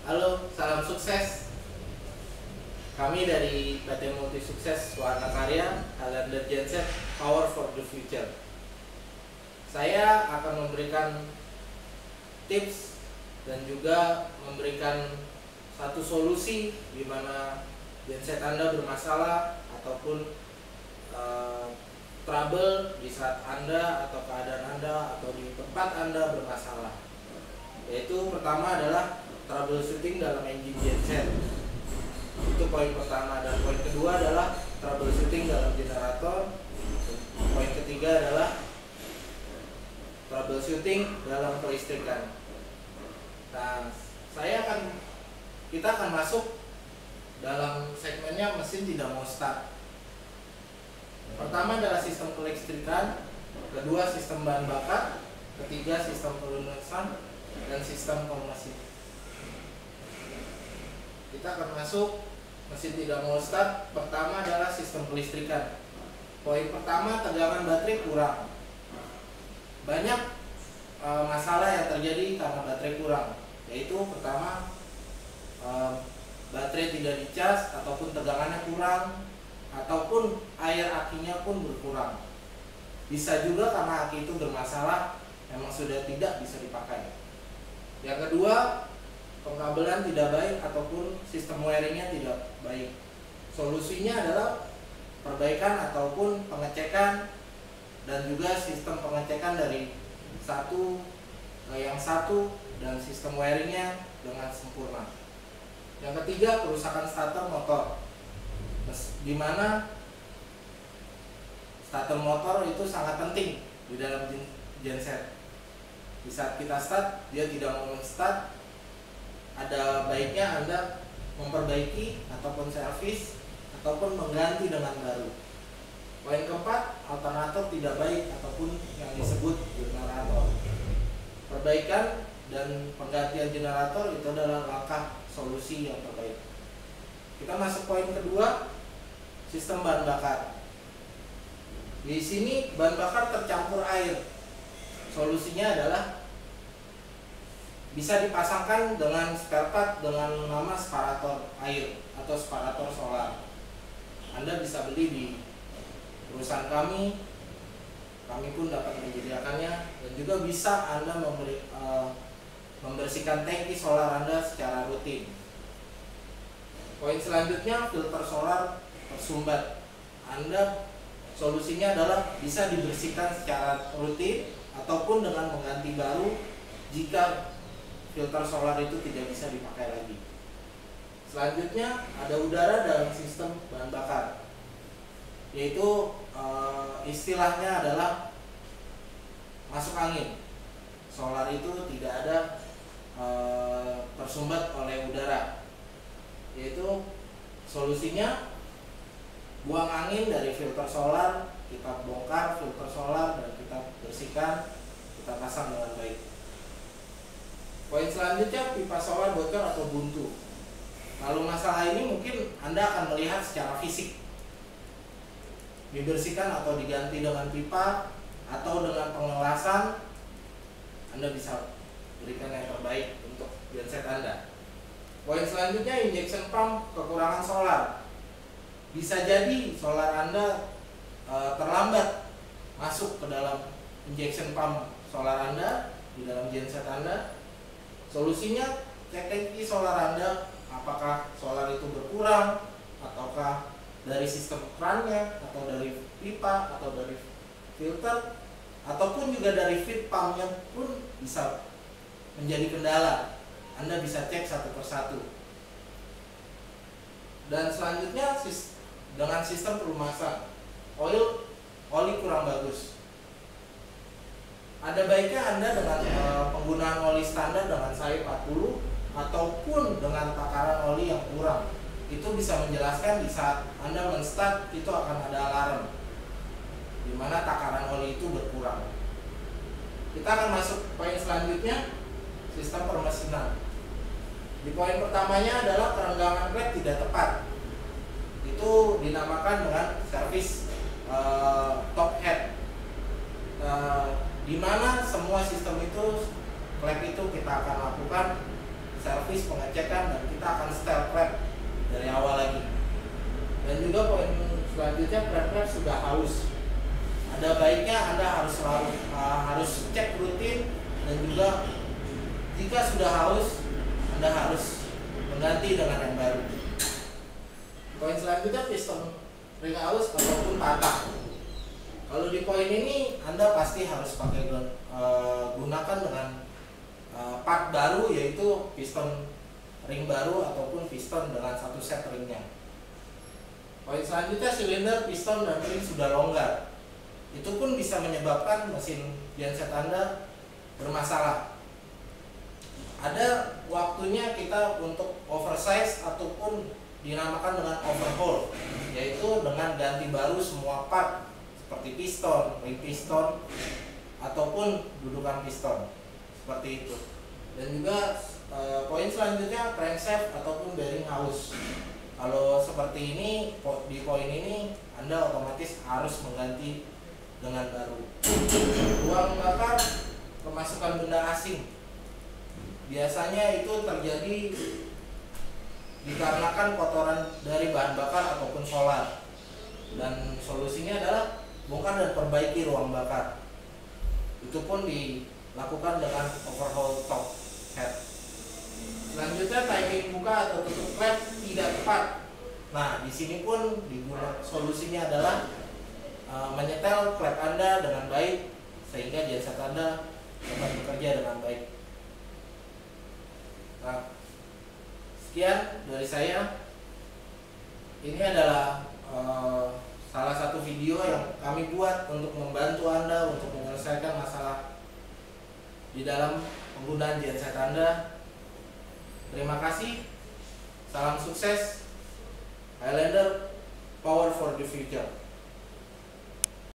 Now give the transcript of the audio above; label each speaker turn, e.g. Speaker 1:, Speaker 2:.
Speaker 1: Halo, salam sukses. Kami dari PT Multi Sukses Warna Karya, Highlander Genset, Power for the Future. Saya akan memberikan tips dan juga memberikan satu solusi di mana genset Anda bermasalah ataupun trouble di saat Anda atau keadaan Anda atau di tempat Anda bermasalah. Yaitu pertama adalah troubleshooting dalam engine genset. Itu poin pertama, dan poin kedua adalah troubleshooting dalam generator. Poin ketiga adalah troubleshooting dalam kelistrikan. Nah, kita akan masuk dalam segmennya mesin tidak mau start. Pertama adalah sistem kelistrikan, kedua sistem bahan bakar, ketiga sistem pelunasan, dan sistem mesin. Kita akan masuk mesin tidak mau start. Pertama adalah sistem kelistrikan. Poin pertama, tegangan baterai kurang. Banyak masalah yang terjadi karena baterai kurang, yaitu pertama baterai tidak dicas ataupun tegangannya kurang, ataupun air akinya pun berkurang. Bisa juga karena aki itu bermasalah, memang sudah tidak bisa dipakai. Yang kedua, pengkabelan tidak baik ataupun sistem wiringnya tidak baik. Solusinya adalah perbaikan ataupun pengecekan, dan juga sistem pengecekan dari satu ke yang satu, dan sistem wiringnya dengan sempurna. Yang ketiga, kerusakan starter motor, di mana starter motor itu sangat penting di dalam genset. Di saat kita start, dia tidak mau start, ada baiknya Anda memperbaiki ataupun servis ataupun mengganti dengan baru. Poin keempat, alternator tidak baik ataupun yang disebut generator. Perbaikan dan penggantian generator itu adalah langkah solusi yang terbaik. Kita masuk poin kedua, sistem bahan bakar. Di sini bahan bakar tercampur air. Solusinya adalah bisa dipasangkan dengan spare part dengan nama separator air atau separator solar. Anda bisa beli di perusahaan kami pun dapat menyediakannya, dan juga bisa Anda membersihkan tangki solar Anda secara rutin. Poin selanjutnya, filter solar tersumbat. Anda solusinya adalah bisa dibersihkan secara rutin ataupun dengan mengganti baru jika filter solar itu tidak bisa dipakai lagi. Selanjutnya ada udara dalam sistem bahan bakar, yaitu istilahnya adalah masuk angin. Solar itu tidak ada tersumbat oleh udara, yaitu solusinya buang angin dari filter solar, kita bongkar filter solar dan kita bersihkan, kita pasang dengan baik. Poin selanjutnya, pipa solar bocor atau buntu. Kalau masalah ini mungkin Anda akan melihat secara fisik, dibersihkan atau diganti dengan pipa atau dengan pengelasan. Anda bisa berikan yang terbaik untuk genset Anda. Poin selanjutnya, injection pump kekurangan solar. Bisa jadi solar Anda terlambat masuk ke dalam injection pump solar Anda di dalam genset Anda. Solusinya, cek tangki solar Anda, apakah solar itu berkurang, ataukah dari sistem krannya, atau dari pipa, atau dari filter, ataupun juga dari feed pumpnya pun bisa menjadi kendala. Anda bisa cek satu persatu. Dan selanjutnya, dengan sistem pelumasan, oli kurang bagus. Ada baiknya Anda dengan penggunaan oli standar dengan size 40 ataupun dengan takaran oli yang kurang. Itu bisa menjelaskan di saat Anda men-start itu akan ada alarm di mana takaran oli itu berkurang. Kita akan masuk poin selanjutnya, sistem permesinan. Di poin pertamanya adalah perenggangan klep tidak tepat. Itu dinamakan dengan servis top head. Di mana semua sistem itu klep itu kita akan lakukan servis pengecekan selanjutnya klep-klep sudah haus. Ada baiknya Anda harus selalu harus cek rutin, dan juga jika sudah haus Anda harus mengganti dengan yang baru. Poin selanjutnya piston ring haus ataupun patah. Kalau di poin ini Anda pasti harus pakai gunakan dengan part baru, yaitu piston ring baru ataupun piston dengan satu set ringnya. Poin selanjutnya silinder, piston, dan ring sudah longgar. Itu pun bisa menyebabkan mesin genset Anda bermasalah. Ada waktunya kita untuk oversize ataupun dinamakan dengan overhaul, yaitu dengan ganti baru semua part seperti piston, ring piston, ataupun dudukan piston, seperti itu. Dan juga poin selanjutnya crankshaft ataupun bearing haus. Kalau seperti ini, di poin ini Anda otomatis harus mengganti dengan baru. Ruang bakar kemasukan benda asing, biasanya itu terjadi dikarenakan kotoran dari bahan bakar ataupun solar, dan solusinya adalah bongkar dan perbaiki ruang bakar. Itu pun dilakukan dengan overhaul top head. Selanjutnya timing buka atau tutup klep tidak tepat. Nah, di sini pun solusinya adalah menyetel klep Anda dengan baik sehingga genset Anda dapat bekerja dengan baik. Nah, sekian dari saya. Ini adalah salah satu video yang kami buat untuk membantu Anda untuk menyelesaikan masalah di dalam penggunaan genset Anda. Terima kasih. Salam sukses. Highlander, power for the future.